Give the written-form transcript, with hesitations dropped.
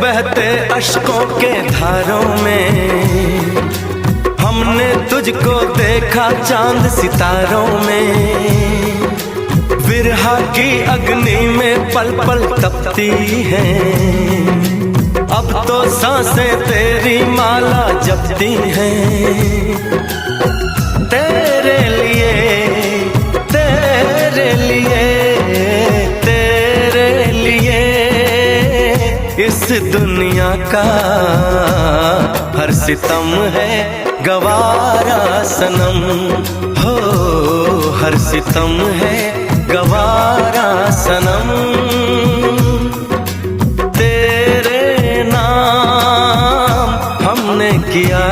बहते अश्कों के धारों में हमने तुझको देखा चांद सितारों में। विरहा की अग्नि में पल पल तपती हैं, अब तो सांसें तेरी माला जपती हैं। तेरे लिए तेरे लिए तेरे लिए इस दुनिया का हर सितम है गवारा सनम। हो हर सितम है गवारा सनम। तेरे नाम हमने किया